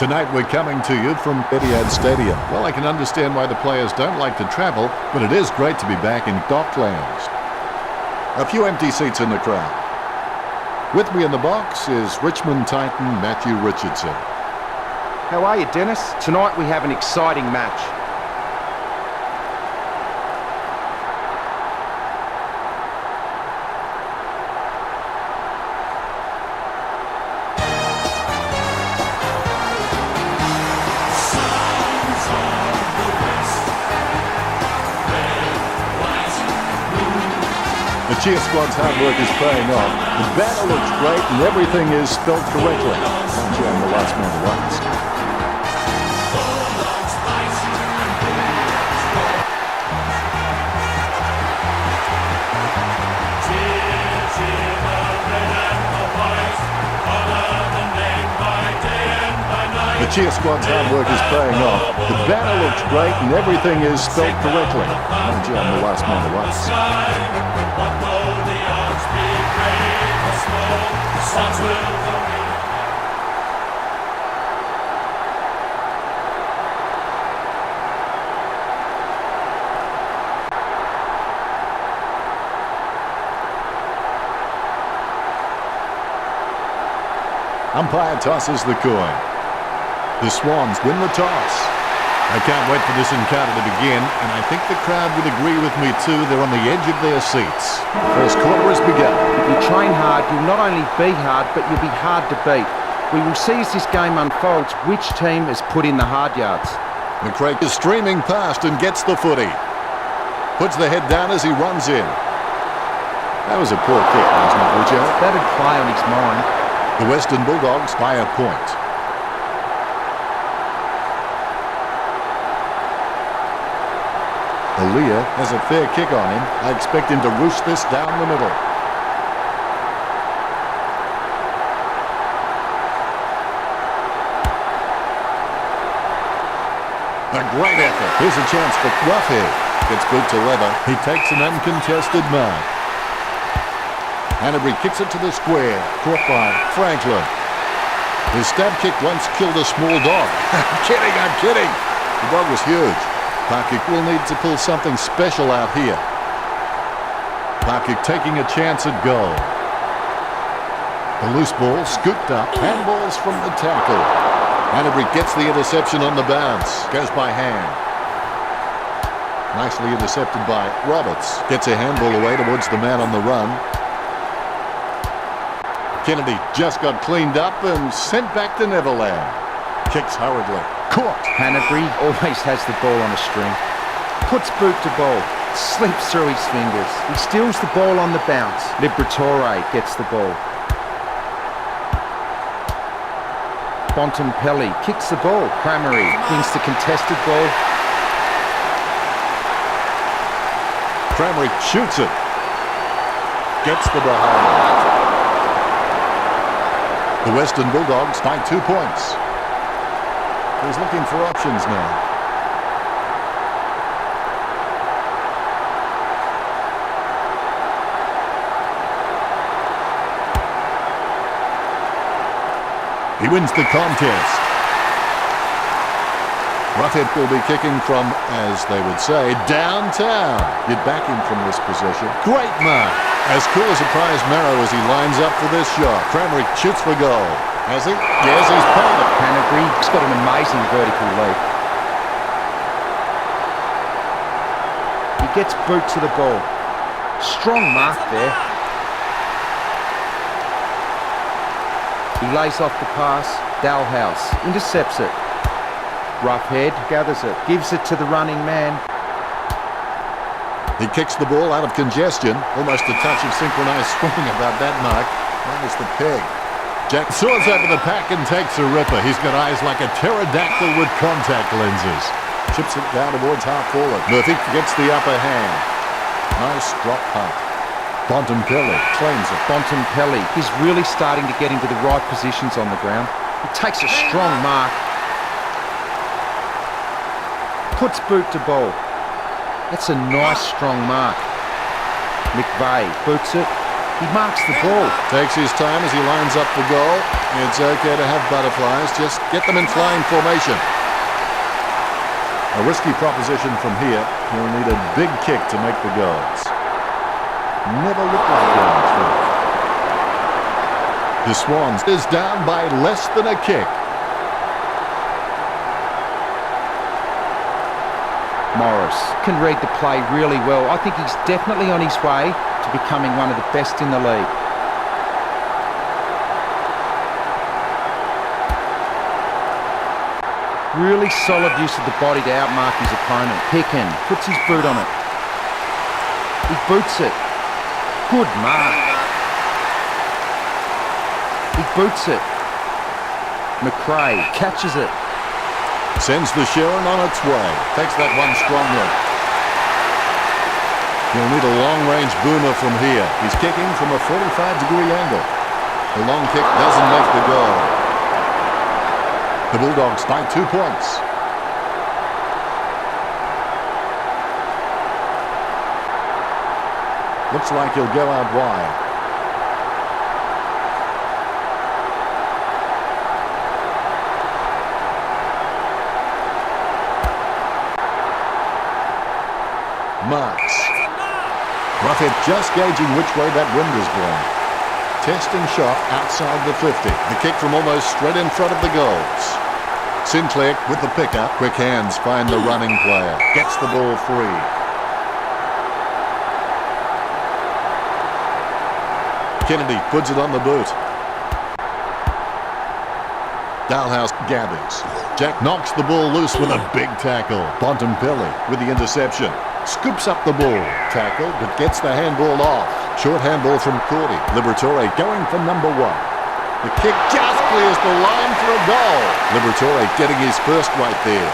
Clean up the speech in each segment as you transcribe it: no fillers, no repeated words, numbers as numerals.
Tonight we're coming to you from Etihad Stadium. Well, I can understand why the players don't like to travel, but it is great to be back in Docklands. A few empty seats in the crowd. With me in the box is Richmond Titan Matthew Richardson. How are you, Dennis? Tonight we have an exciting match. The cheer squad's hard work is paying off. The banner looks great and everything is spelled correctly. I'm the last man to ask. The cheer squad's hard work is paying off. The banner looks great and everything is spelled correctly. I'm the last man to ask. Umpire tosses the coin. The Swans win the toss. I can't wait for this encounter to begin, and I think the crowd would agree with me too. They're on the edge of their seats. First quarter has begun. If you train hard, you'll not only be hard, but you'll be hard to beat. We will see as this game unfolds which team has put in the hard yards. McCrae is streaming past and gets the footy. Puts the head down as he runs in. That was a poor kick, wasn't it, Richard? That'd play on his mind. The Western Bulldogs by a point. Aaliyah has a fair kick on him. I expect him to roost this down the middle. A great effort. Here's a chance for Roughhead. Gets boot to leather. He takes an uncontested mark. Hanbury kicks it to the square. Caught by Franklin. His stab kick once killed a small dog. I'm kidding. The dog was huge. Parkick will need to pull something special out here. Parkick taking a chance at goal. The loose ball scooped up. Handballs from the tackle. Hanbury gets the interception on the bounce. Goes by hand. Nicely intercepted by Roberts. Gets a handball away towards the man on the run. Kennedy just got cleaned up and sent back to Neverland. Kicks hurriedly. Caught. Hanbury always has the ball on a string. Puts boot to ball. Slips through his fingers. He steals the ball on the bounce. Liberatore gets the ball. Bontempelli kicks the ball. Cramery wins the contested ball. Cramery shoots it. Gets the behind. The Western Bulldogs by 2 points. He's looking for options now. He wins the contest. Roughhead will be kicking from, as they would say, downtown. You'd back him from this position. Great mark. As cool as a prize marrow as he lines up for this shot. Cramery shoots for goal. Has he? Yes, he's pulled it. Hanbury's got an amazing vertical leap. He gets boot to the ball. Strong mark there. He lays off the pass. Dalhouse intercepts it. Roughhead gathers it. Gives it to the running man. He kicks the ball out of congestion. Almost a touch of synchronized swimming about that mark. Minus the peg. Jack soars over the pack and takes a ripper. He's got eyes like a pterodactyl with contact lenses. Chips it down towards half forward. Murphy gets the upper hand. Nice drop punt. Bontempelli claims it. Bontempelli is really starting to get into the right positions on the ground. He takes a strong mark. Puts boot to ball. That's a nice strong mark. McVeigh boots it. He marks the ball. Takes his time as he lines up the goal. It's okay to have butterflies. Just get them in flying formation. A risky proposition from here. He'll need a big kick to make the goals. Never looked like going through. The Swans is down by less than a kick. Morris can read the play really well. I think he's definitely on his way to becoming one of the best in the league. Really solid use of the body to outmark his opponent. Picken puts his boot on it. He boots it. Good mark. He boots it. McRae catches it. Sends the Sharon on its way. Takes that one strongly. He'll need a long-range boomer from here. He's kicking from a 45-degree angle. The long kick doesn't make the goal. The Bulldogs by 2 points. Looks like he'll go out wide. Marks. Ruffett just gauging which way that wind is blowing. Testing shot outside the 50. The kick from almost straight in front of the goals. Sinclair with the pickup. Quick hands find the running player. Gets the ball free. Kennedy puts it on the boot. Dalhouse gathers. Jack knocks the ball loose with a big tackle. Bontempelli with the interception. Scoops up the ball. Tackle, but gets the handball off. Short handball from Cordy. Liberatore going for number 1. The kick just clears the line for a goal. Liberatore getting his first right there.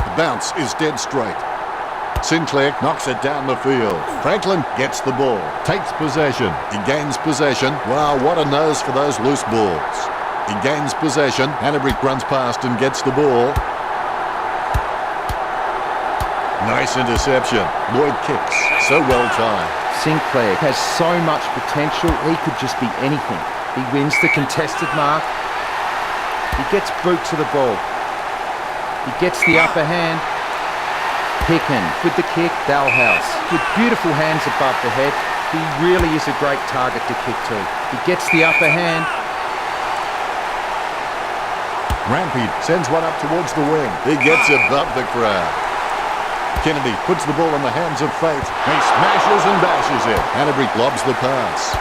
The bounce is dead straight. Sinclair knocks it down the field. Franklin gets the ball. Takes possession. He gains possession. Wow, what a nose for those loose balls. He gains possession. Hannebrink runs past and gets the ball. Nice interception. Lloyd kicks. So well timed. Sinclair has so much potential. He could just be anything. He wins the contested mark. He gets boot to the ball. He gets the upper hand. Picken with the kick. Dalhouse with beautiful hands above the head. He really is a great target to kick to. He gets the upper hand. Rampy sends one up towards the wing. He gets above the crowd. Kennedy puts the ball in the hands of fate. He smashes and bashes it. Hannebrink lobs the pass.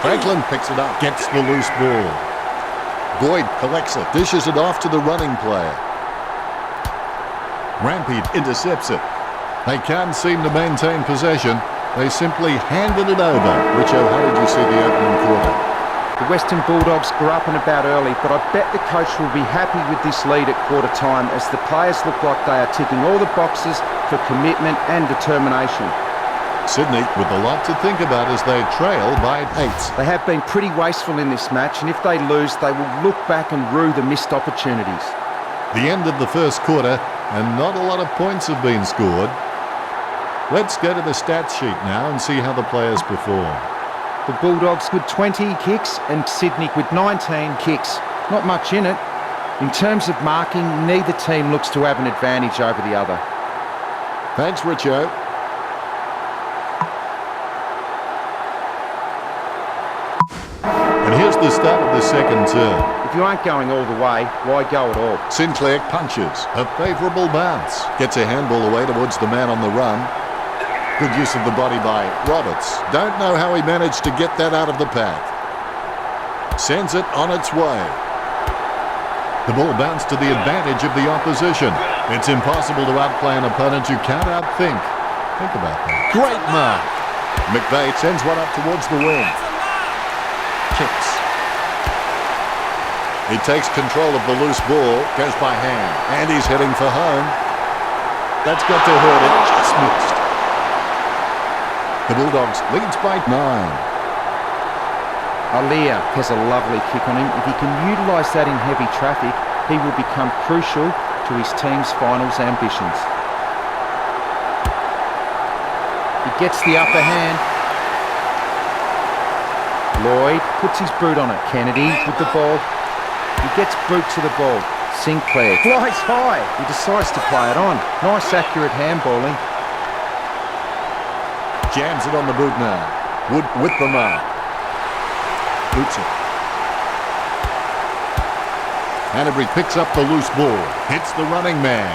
Franklin picks it up. Gets the loose ball. Boyd collects it. Dishes it off to the running player. Rampy intercepts it. They can't seem to maintain possession. They simply handed it over. Richo, how did you see the opening quarter? The Western Bulldogs were up and about early, but I bet the coach will be happy with this lead at quarter time as the players look like they are ticking all the boxes for commitment and determination. Sydney with a lot to think about as they trail by 8. They have been pretty wasteful in this match, and if they lose, they will look back and rue the missed opportunities. The end of the first quarter, and not a lot of points have been scored. Let's go to the stats sheet now and see how the players perform. The Bulldogs with 20 kicks and Sydney with 19 kicks. Not much in it. In terms of marking, neither team looks to have an advantage over the other. Thanks, Richo. And here's the start of the second term. If you aren't going all the way, why go at all? Sinclair punches. A favourable bounce. Gets a handball away towards the man on the run. Good use of the body by Roberts. Don't know how he managed to get that out of the pack. Sends it on its way. The ball bounced to the advantage of the opposition. It's impossible to outplay an opponent you can't outthink. Think about that. Great mark. McVeigh sends one up towards the wing. Kicks. He takes control of the loose ball. Goes by hand. And he's heading for home. That's got to hurt it. Just missed. The Bulldogs leads by 9. Alia has a lovely kick on him. If he can utilise that in heavy traffic, he will become crucial to his team's finals ambitions. gets the upper hand. Lloyd puts his boot on it. Kennedy with the ball. He gets boot to the ball. Sinclair flies high. He decides to play it on. Nice accurate handballing. Jams it on the boot now. Wood with the mark. Boots it. Hanbury picks up the loose ball. Hits the running man.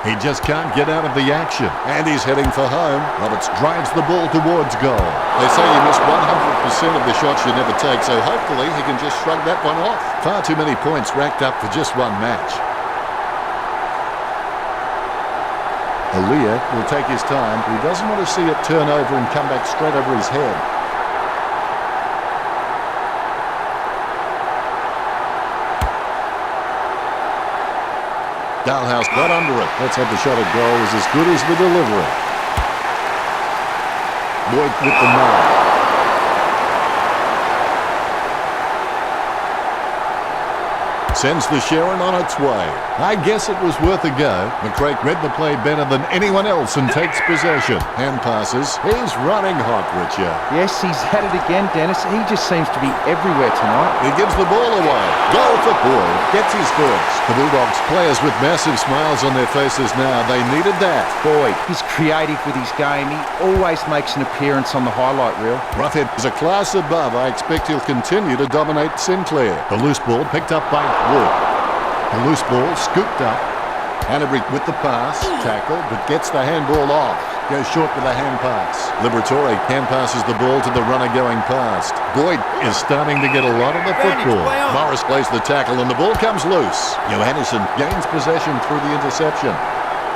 He just can't get out of the action. And he's heading for home. Roberts drives the ball towards goal. They say you miss 100% of the shots you never take, so hopefully he can just shrug that one off. Far too many points racked up for just one match. Aaliyah will take his time. He doesn't want to see it turn over and come back straight over his head. Dalhouse got under it. Let's hope the shot at goal is as good as the delivery. Boyd with the mark. Sends the Sharon on its way. I guess it was worth a go. McCrae read the play better than anyone else and takes possession. Hand passes. He's running hot, Richard. Yes, he's had it again, Dennis. He just seems to be everywhere tonight. He gives the ball away. Goal for Boyd. Gets his first. The Bulldogs players with massive smiles on their faces now. They needed that. Boyd, he's creative with his game. He always makes an appearance on the highlight reel. Roughhead is a class above. I expect he'll continue to dominate Sinclair. The loose ball picked up by Wood. The loose ball scooped up. Hanbury with the pass. Tackle, but gets the handball off. Goes short with a hand pass. Liberatore hand passes the ball to the runner going past. Boyd is starting to get a lot of the football. Morris plays the tackle and the ball comes loose. Johannesson gains possession through the interception.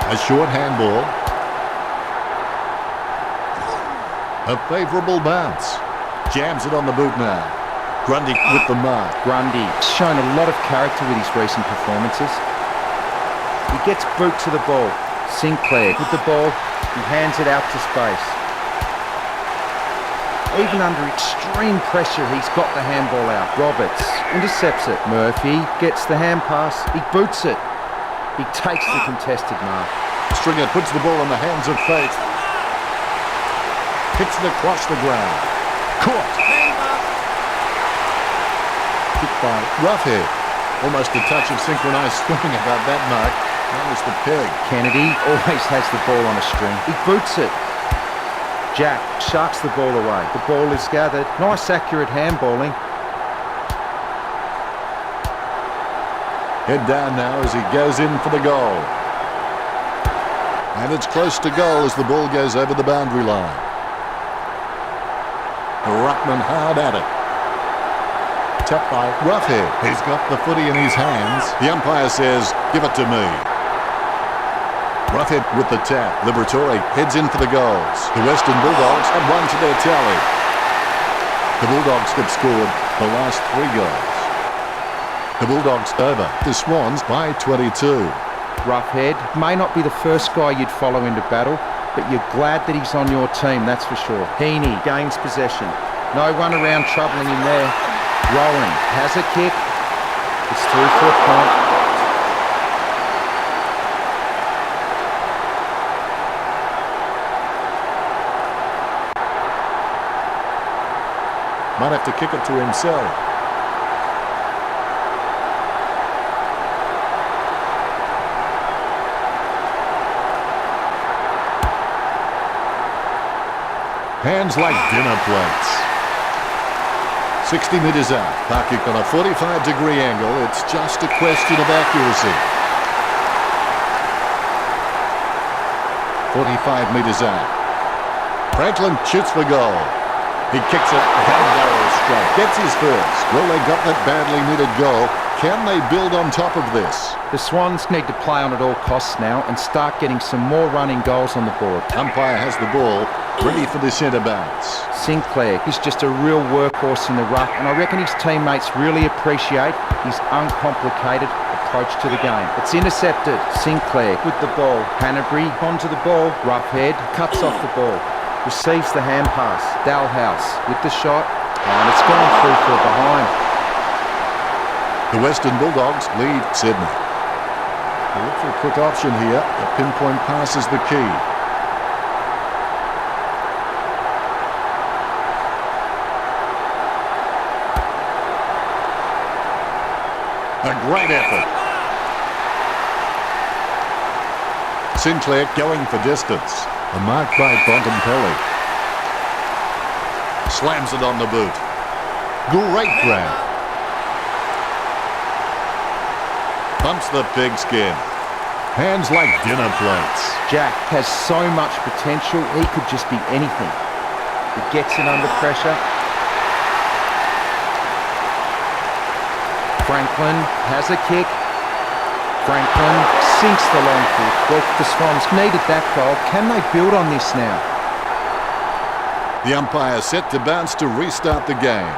A short handball. A favourable bounce. Jams it on the boot now. Grundy with the mark. Grundy shown a lot of character with his recent performances. He gets boot to the ball. Sinclair with the ball. He hands it out to space. Even under extreme pressure, he's got the handball out. Roberts intercepts it. Murphy gets the hand pass. He boots it. He takes the contested mark. Stringer puts the ball in the hands of fate. Hits it across the ground. Caught. Kicked by Roughhead. Almost a touch of synchronised swimming about that mark. Minus the peg. Kennedy always has the ball on a string. He boots it. Jack sharks the ball away. The ball is gathered. Nice accurate handballing. Head down now as he goes in for the goal. And it's close to goal as the ball goes over the boundary line. Ruckman hard at it. Tapped by Roughhead. He's got the footy in his hands. The umpire says, give it to me. Roughhead with the tap. Liberatore heads in for the goals. The Western Bulldogs have one to their tally. The Bulldogs have scored the last 3 goals. The Bulldogs over the Swans by 22. Roughhead may not be the first guy you'd follow into battle, but you're glad that he's on your team, that's for sure. Heaney gains possession. No one around troubling him there. Rowan has a kick. It's through for a point. Might have to kick it to himself. Hands like dinner plates. 60 metres out. Park kick on a 45-degree angle. It's just a question of accuracy. 45 metres out. Franklin shoots for goal. He kicks it down barrel straight. Gets his first. Well, they got that badly needed goal. Can they build on top of this? The Swans need to play on at all costs now and start getting some more running goals on the board. Umpire has the ball, ready for the centre bounce. Sinclair is just a real workhorse in the ruck, and I reckon his teammates really appreciate his uncomplicated approach to the game. It's intercepted. Sinclair with the ball. Hanbury onto the ball. Roughhead cuts off the ball. Receives the hand pass. Dalhouse with the shot. And it's gone through for a behind. The Western Bulldogs lead Sydney. They look for a quick option here. The pinpoint pass is the key. A great effort. Sinclair going for distance. A mark by Bontempelli. Slams it on the boot. Great grab. Bumps the pigskin. Hands like dinner plates. Jack has so much potential, he could just be anything. He gets in under pressure. Franklin has a kick. Franklin sinks the long kick. Well, the Swans needed that goal. Can they build on this now? The umpire set to bounce to restart the game.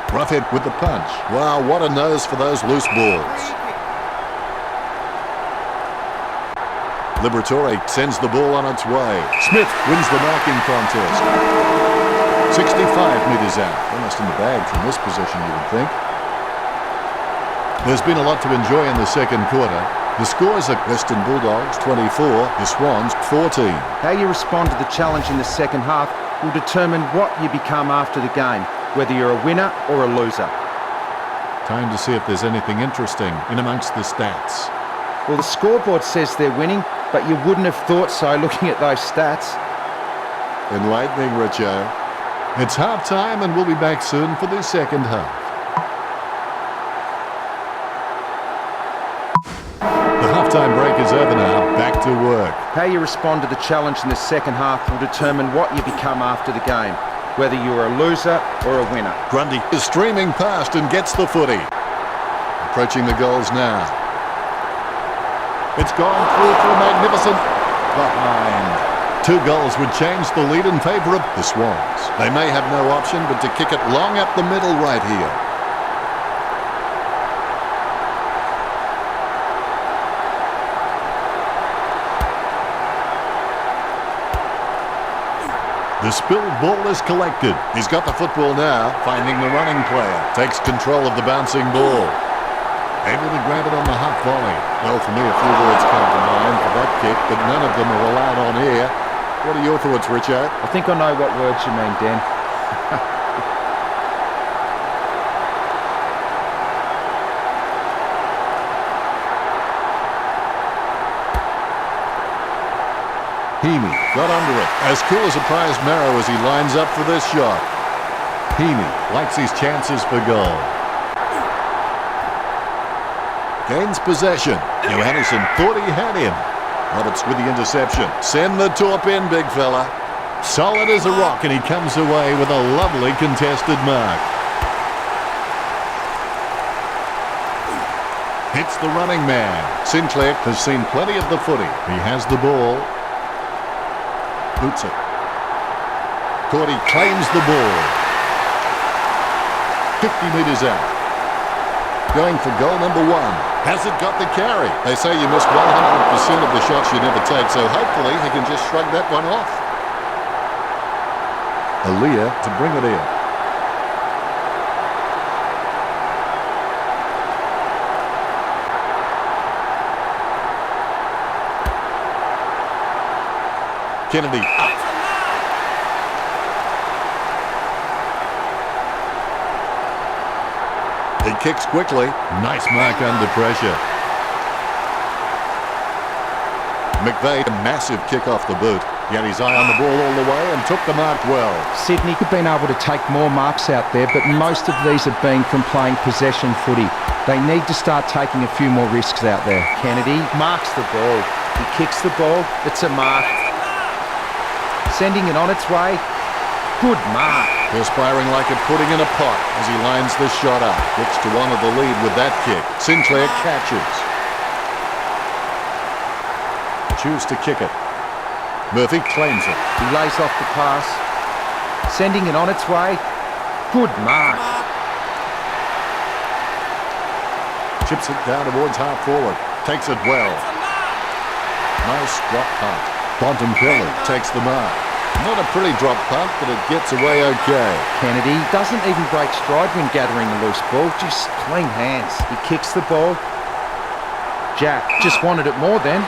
Roughhead with the punch. Wow, what a nose for those loose balls. Liberatore sends the ball on its way. Smith wins the marking contest. 65 metres out. Almost in the bag from this position, you would think. There's been a lot to enjoy in the second quarter. The scores are Western Bulldogs 24, the Swans 14. How you respond to the challenge in the second half will determine what you become after the game, whether you're a winner or a loser. Time to see if there's anything interesting in amongst the stats. Well, the scoreboard says they're winning, but you wouldn't have thought so looking at those stats. Enlightening, Richo. It's half-time and we'll be back soon for the second half. The half-time break is over now. Back to work. How you respond to the challenge in the second half will determine what you become after the game, whether you're a loser or a winner. Grundy is streaming past and gets the footy. Approaching the goals now. It's gone through for a magnificent behind. 2 goals would change the lead in favour of the Swans. They may have no option but to kick it long up the middle right here. The spilled ball is collected. He's got the football now, finding the running player. Takes control of the bouncing ball. Able to grab it on the half volley. Well, for me, a few words come to mind for that kick, but none of them are allowed on here. What are your thoughts, Richard? I think I know what words you mean, Dan. Heaney got under it. As cool as a prized marrow as he lines up for this shot. Heaney likes his chances for goal. Gains possession. Johannesson thought he had him. Roberts with the interception. Send the torp in, big fella. Solid as a rock, and he comes away with a lovely contested mark. Hits the running man. Sinclair has seen plenty of the footy. He has the ball. Boots it. Cordy claims the ball. 50 metres out. Going for goal number 1. Has it got the carry? They say you miss 100% of the shots you never take, so hopefully he can just shrug that one off. Aaliyah to bring it in. Kennedy up. He kicks quickly. Nice mark under pressure. McVeigh, a massive kick off the boot. He had his eye on the ball all the way and took the mark well. Sydney have been able to take more marks out there, but most of these have been from playing possession footy. They need to start taking a few more risks out there. Kennedy marks the ball. He kicks the ball. It's a mark. Sending it on its way. Good mark. Perspiring like a pudding in a pot as he lines the shot up. Looks to honour the lead with that kick. Sinclair catches. Choose to kick it. Murphy claims it. He lays off the pass. Sending it on its way. Good mark. Chips it down towards half forward. Takes it well. Nice drop punt. Bontempelli takes the mark. Not a pretty drop punt, but it gets away okay. Kennedy doesn't even break stride when gathering the loose ball, just clean hands. He kicks the ball. Jack just wanted it more then.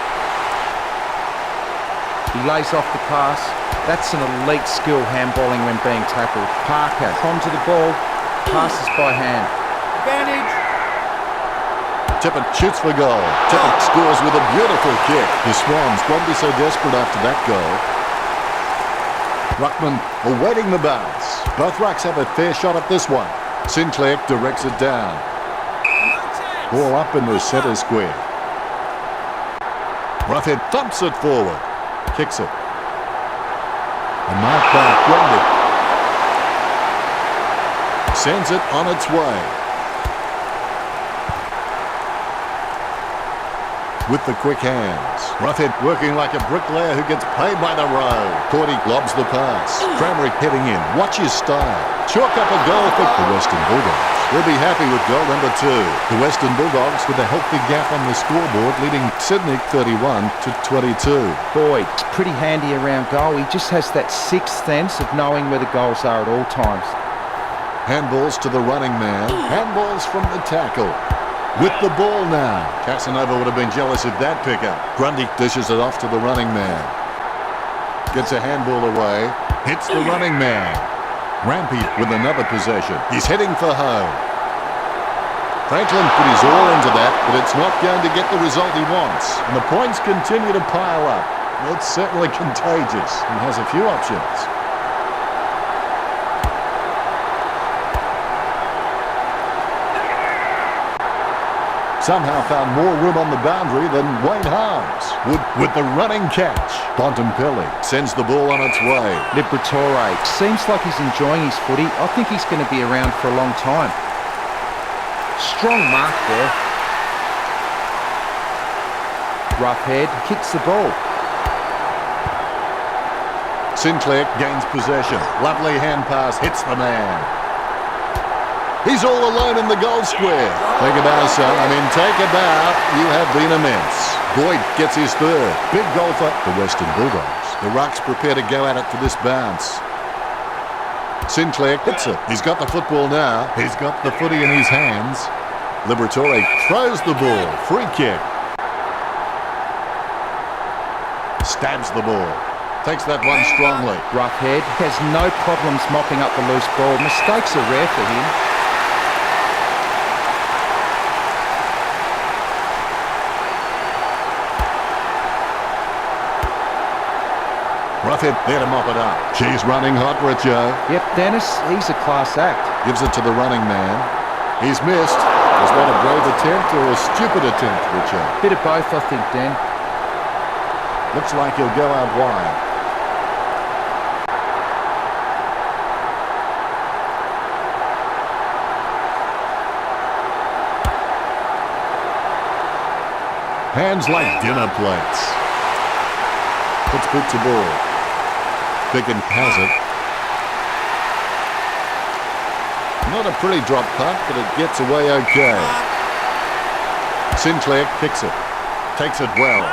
He lays off the pass. That's an elite skill handballing when being tackled. Parker onto the ball, passes by hand. Advantage. Tippett shoots for goal. Tippett scores with a beautiful kick. The Swans won't be so desperate after that goal. Ruckman awaiting the bounce. Both rucks have a fair shot at this one. Sinclair directs it down. Ball up in the centre square. Roughhead thumps it forward. Kicks it. A mark by Grundy. Sends it on its way. With the quick hands. Roughhead working like a bricklayer who gets paid by the row. Cordy lobs the pass. Cramerick heading in. Watch his style. Chalk up a goal for the Western Bulldogs. They'll be happy with goal number 2. The Western Bulldogs with a healthy gap on the scoreboard, leading Sydney 31-22. Boyd, it's pretty handy around goal. He just has that sixth sense of knowing where the goals are at all times. Handballs to the running man. Handballs from the tackle. With the ball now. Casanova would have been jealous of that pickup. Grundy dishes it off to the running man. Gets a handball away. Hits the running man. Rampy with another possession. He's heading for home. Franklin put his all into that, but it's not going to get the result he wants. And the points continue to pile up. It's certainly contagious. He has a few options. Somehow found more room on the boundary than Wayne Harms. Wood with the running catch. Bontempelli sends the ball on its way. Liberatore seems like he's enjoying his footy. I think he's going to be around for a long time. Strong mark there. Roughhead kicks the ball. Sinclair gains possession. Lovely hand pass, hits the man. He's all alone in the goal square. Take a bow, son. Take a bow. You have been immense. Boyd gets his third. Big goal for the Western Bulldogs. The Rucks prepare to go at it for this bounce. Sinclair hits it. He's got the football now. He's got the footy in his hands. Liberatore throws the ball. Free kick. Stabs the ball. Takes that one strongly. Roughhead has no problems mopping up the loose ball. Mistakes are rare for him. Roughhead there to mop it up. She's running hot, Richo. Yep, Dennis, he's a class act. Gives it to the running man. He's missed. Was that a brave attempt or a stupid attempt, Richo? Bit of both, I think, Dan. Looks like he'll go out wide. Hands like dinner plates. Puts boot to ball. Biggin has it. Not a pretty drop punt, but it gets away okay. Sinclair kicks it. Takes it well.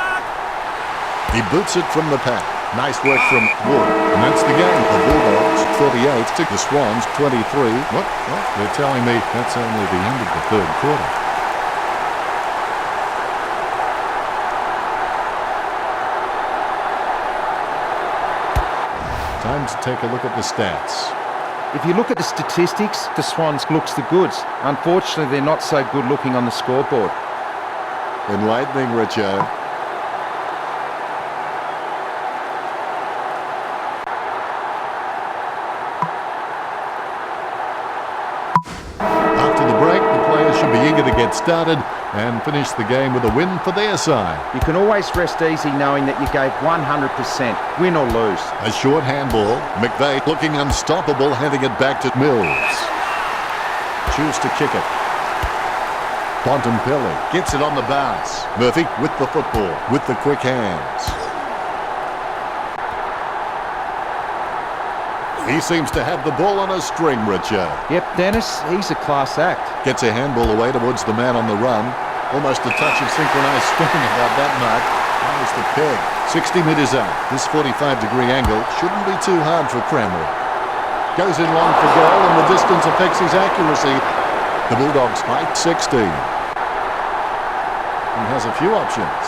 He boots it from the pack. Nice work from Wood. And that's the game. The Bulldogs 38 to the Swans 23. What? They're telling me that's only the end of the third quarter. Time to take a look at the stats. If you look at the statistics, the Swans looks the goods. Unfortunately, they're not so good looking on the scoreboard. Enlightening, Richo. After the break, the players should be eager to get started and finish the game with a win for their side. You can always rest easy knowing that you gave 100%, win or lose. A short handball. McVeigh looking unstoppable, handing it back to Mills. Choose to kick it. Bontempelli gets it on the bounce. Murphy with the football, with the quick hands. He seems to have the ball on a string, Richo. Yep, Dennis, he's a class act. Gets a handball away towards the man on the run. Almost a touch of synchronised swimming about that mark. There's the peg. 60 metres out. This 45-degree angle shouldn't be too hard for Cramerick. Goes in long for goal, and the distance affects his accuracy. The Bulldogs fight 16. He has a few options.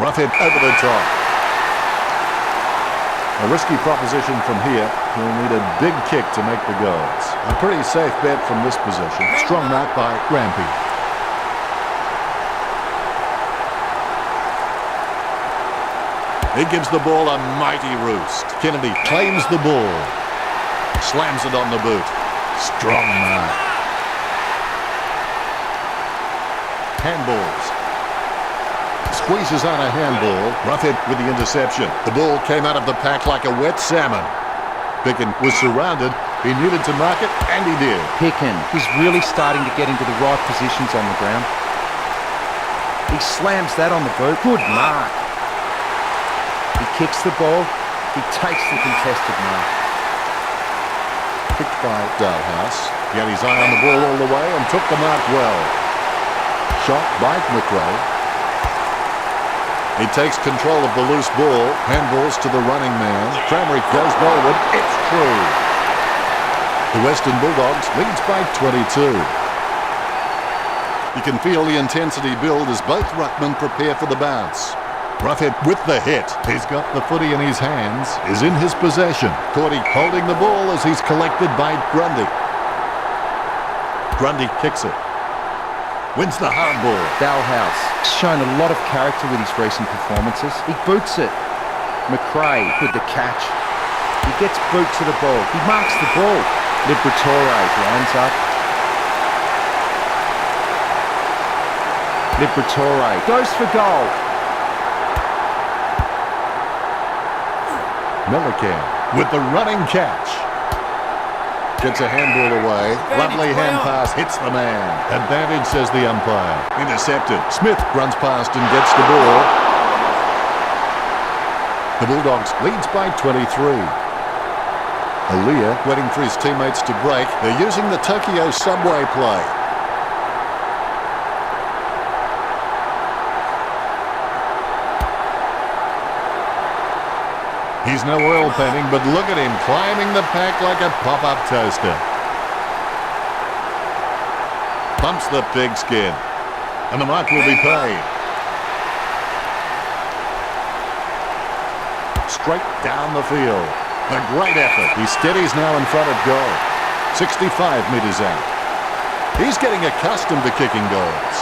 Rough hit over the top. A risky proposition from here. He'll need a big kick to make the goals. A pretty safe bet from this position. Strong mark by Rampy. He gives the ball a mighty roost. Kennedy claims the ball. Slams it on the boot. Strong mark. Handballs. Squeezes on a handball. Rough hit with the interception. The ball came out of the pack like a wet salmon. Picken was surrounded. He needed to mark it, and he did. Picken, he's really starting to get into the right positions on the ground. He slams that on the boot. Good mark. He kicks the ball. He takes the contested mark. Kicked by Dalhouse. He had his eye on the ball all the way and took the mark well. Shot by McRae. He takes control of the loose ball. Handballs to the running man. Cramerick goes forward. It's true. The Western Bulldogs leads by 22. You can feel the intensity build as both ruckmen prepare for the bounce. Rough hit with the hit. He's got the footy in his hands. Is in his possession. Cordy holding the ball as he's collected by Grundy. Grundy kicks it. Wins the handball. Dalhouse shown a lot of character with his recent performances. He boots it. McRae with the catch. He gets boot to the ball. He marks the ball. Liberatore lines up. Liberatore goes for goal. Millican with the running catch. Gets a handball away. Lovely hand pass. Hits the man. Advantage, says the umpire. Intercepted. Smith runs past and gets the ball. The Bulldogs leads by 23. Aaliyah waiting for his teammates to break. They're using the Tokyo subway play. He's no oil painting, but look at him climbing the pack like a pop-up toaster. Bumps the pigskin. And the mark will be paid. Straight down the field. A great effort. He steadies now in front of goal. 65 metres out. He's getting accustomed to kicking goals.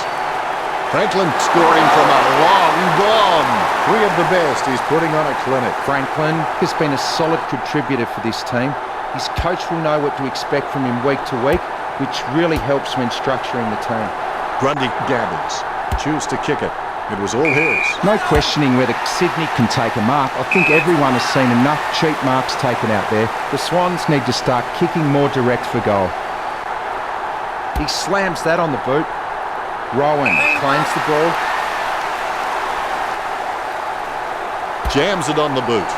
Franklin scoring from a long bomb. Three of the best. He's putting on a clinic. Franklin has been a solid contributor for this team. His coach will know what to expect from him week to week, which really helps when structuring the team. Grundy gathers. Choose to kick it. It was all his. No questioning whether Sydney can take a mark. I think everyone has seen enough cheap marks taken out there. The Swans need to start kicking more direct for goal. He slams that on the boot. Rowan claims the ball. Jams it on the boot.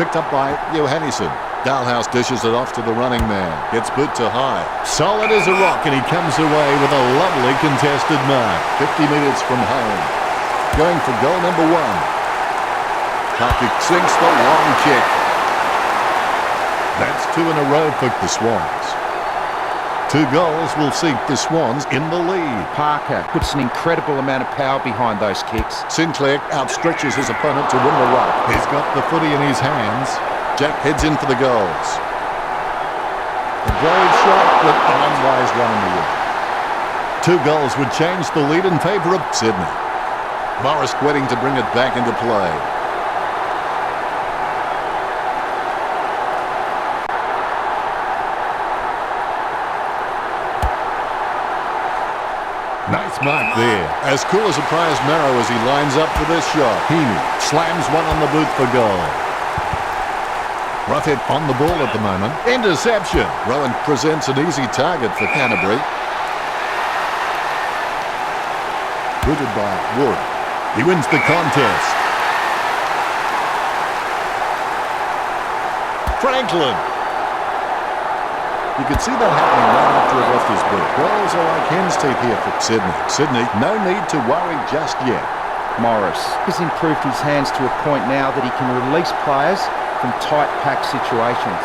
Picked up by Johannesson. Dalhouse dishes it off to the running man. Gets boot to high. Solid as a rock, and he comes away with a lovely contested mark. 50 metres from home. Going for goal number 1. Harkick sinks the long kick. That's 2 in a row for the Swans. 2 goals will see the Swans in the lead. Parker puts an incredible amount of power behind those kicks. Sinclair outstretches his opponent to win the ruck. He's got the footy in his hands. Jack heads in for the goals. A brave shot, but an unwise one in the end. 2 goals would change the lead in favour of Sydney. Morris waiting to bring it back into play. Nice mark there. As cool as a prized marrow as he lines up for this shot. Heaney slams one on the boot for goal. Rough hit on the ball at the moment. Interception. Rowan presents an easy target for Canterbury. Booted by Wood. He wins the contest. Franklin. You could see that happening right after it left his boot. Goals are like hen's teeth here for Sydney. Sydney, no need to worry just yet. Morris has improved his hands to a point now that he can release players from tight pack situations.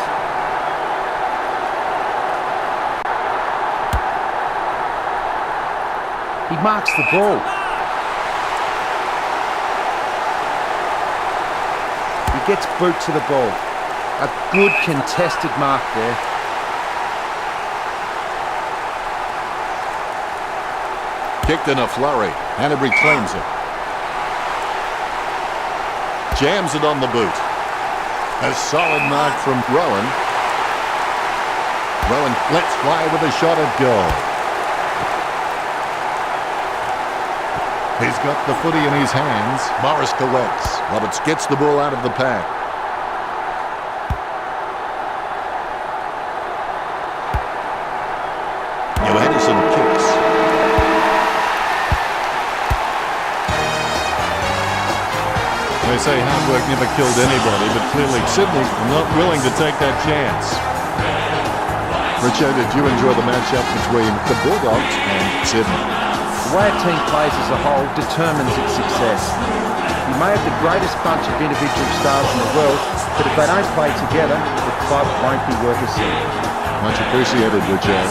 He marks the ball. He gets boot to the ball. A good contested mark there. Kicked in a flurry. Hanbury claims it. Jams it on the boot. A solid mark from Rowan. Rowan lets fly with a shot at goal. He's got the footy in his hands. Morris collects. Roberts gets the ball out of the pack. Johannesson kicks. They say hard work never killed anybody, but clearly Sydney are not willing to take that chance. Richo, did you enjoy the matchup between the Bulldogs and Sydney? The way a team plays as a whole determines its success. You may have the greatest bunch of individual stars in the world, but if they don't play together, the club won't be worth a cent. Much appreciated, Richard.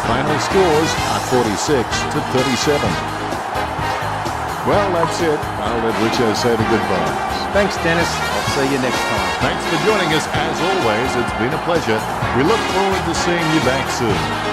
Final scores are 46 to 37. Well, that's it. I'll let Richard say the goodbyes. Thanks, Dennis. I'll see you next time. Thanks for joining us. As always, it's been a pleasure. We look forward to seeing you back soon.